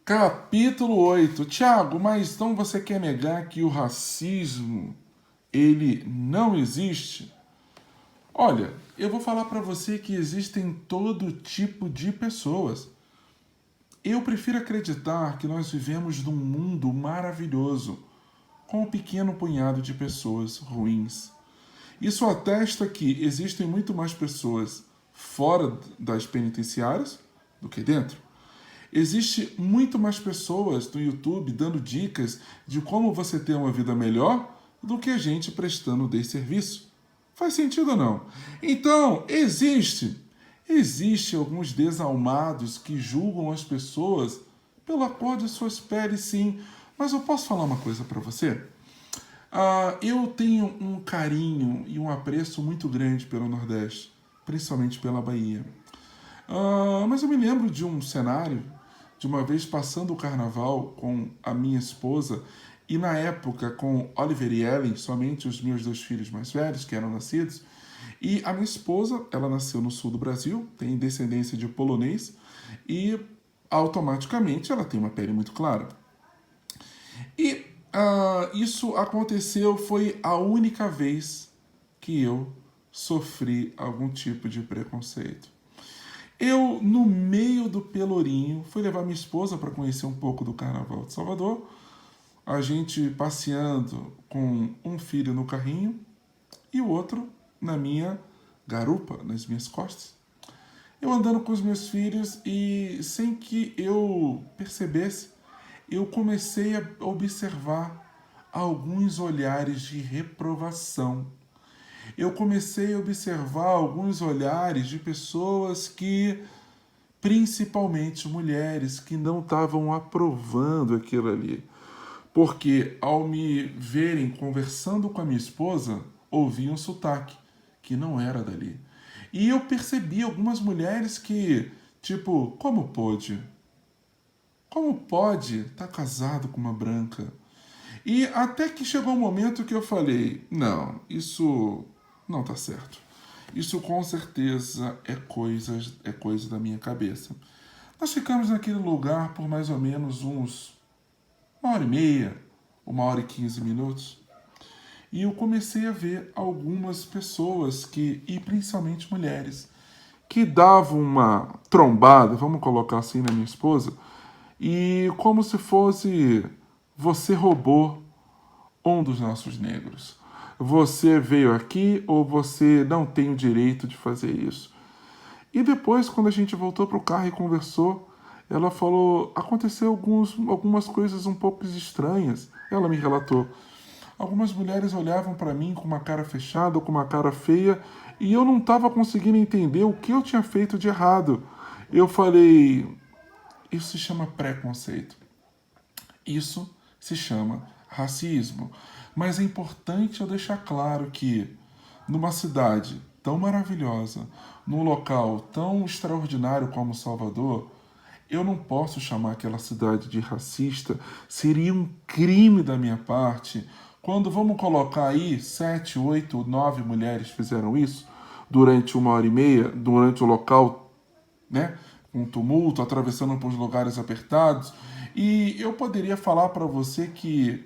Capítulo 8. Tiago, mas então você quer negar que o racismo ele não existe? Olha, eu vou falar para você que existem todo tipo de pessoas. Eu prefiro acreditar que nós vivemos num mundo maravilhoso, com um pequeno punhado de pessoas ruins. Isso atesta que existem muito mais pessoas fora das penitenciárias do que dentro. Existe muito mais pessoas no YouTube dando dicas de como você ter uma vida melhor do que a gente prestando desse serviço. Faz sentido ou não? Então, existe alguns desalmados que julgam as pessoas pela cor de suas peles, sim. Mas eu posso falar uma coisa para você? Eu tenho um carinho e um apreço muito grande pelo Nordeste, principalmente pela Bahia. Mas eu me lembro de um cenário, de uma vez passando o carnaval com a minha esposa e na época com Oliver e Ellen, somente os meus dois filhos mais velhos que eram nascidos. E a minha esposa, ela nasceu no sul do Brasil, tem descendência de polonês e automaticamente ela tem uma pele muito clara. E isso aconteceu, foi a única vez que eu sofri algum tipo de preconceito. Eu, no meio do Pelourinho, fui levar minha esposa para conhecer um pouco do Carnaval de Salvador. A gente passeando com um filho no carrinho e o outro na minha garupa, nas minhas costas. Eu andando com os meus filhos e, sem que eu percebesse, eu comecei a observar alguns olhares de reprovação. Eu comecei a observar alguns olhares de pessoas que, principalmente mulheres, que não estavam aprovando aquilo ali. Porque ao me verem conversando com a minha esposa, ouvi um sotaque que não era dali. E eu percebi algumas mulheres que, tipo, como pode? Como pode estar casado com uma branca? E até que chegou um momento que eu falei: não, isso não tá certo. Isso com certeza é coisa da minha cabeça. Nós ficamos naquele lugar por mais ou menos uns 1h30, 1h15. E eu comecei a ver algumas pessoas que, e principalmente mulheres, que davam uma trombada, vamos colocar assim, na minha esposa, e como se fosse: você roubou um dos nossos negros. Você veio aqui ou você não tem o direito de fazer isso. E depois, quando a gente voltou para o carro e conversou, ela falou: aconteceu algumas coisas um pouco estranhas. Ela me relatou. Algumas mulheres olhavam para mim com uma cara fechada, com uma cara feia, e eu não estava conseguindo entender o que eu tinha feito de errado. Eu falei: isso se chama preconceito. Isso se chama racismo. Mas é importante eu deixar claro que, numa cidade tão maravilhosa, num local tão extraordinário como Salvador, eu não posso chamar aquela cidade de racista. Seria um crime da minha parte. Quando vamos colocar aí 7, 8, 9 mulheres fizeram isso durante 1h30, durante o local, né, um tumulto, atravessando por lugares apertados. E eu poderia falar para você que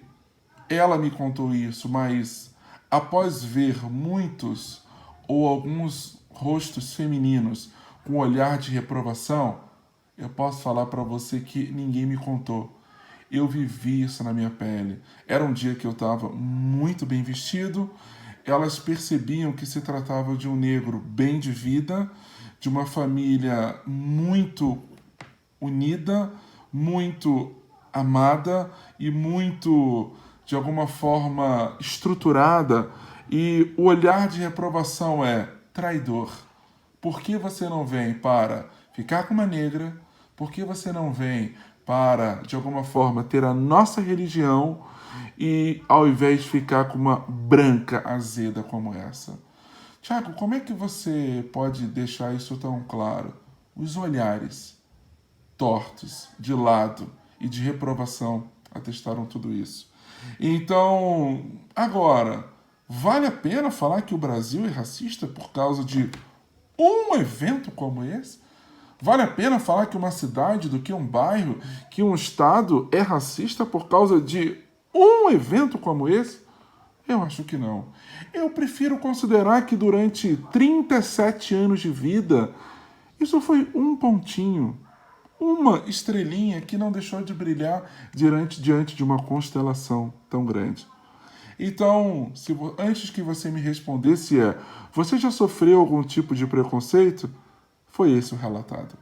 ela me contou isso, mas após ver muitos ou alguns rostos femininos com olhar de reprovação, eu posso falar para você que ninguém me contou. Eu vivi isso na minha pele. Era um dia que eu estava muito bem vestido. Elas percebiam que se tratava de um negro bem de vida, de uma família muito unida, muito amada e muito, de alguma forma, estruturada. E o olhar de reprovação é: traidor. Por que você não vem para ficar com uma negra? Por que você não vem para, de alguma forma, ter a nossa religião e ao invés de ficar com uma branca azeda como essa? Tiago, como é que você pode deixar isso tão claro? Os olhares tortos, de lado e de reprovação atestaram tudo isso. Então, agora, vale a pena falar que o Brasil é racista por causa de um evento como esse? Vale a pena falar que uma cidade, do que um bairro, que um estado é racista por causa de um evento como esse? Eu acho que não. Eu prefiro considerar que durante 37 anos de vida, isso foi um pontinho, uma estrelinha que não deixou de brilhar diante de uma constelação tão grande. Então, antes que você me respondesse você já sofreu algum tipo de preconceito? Foi esse o relatado.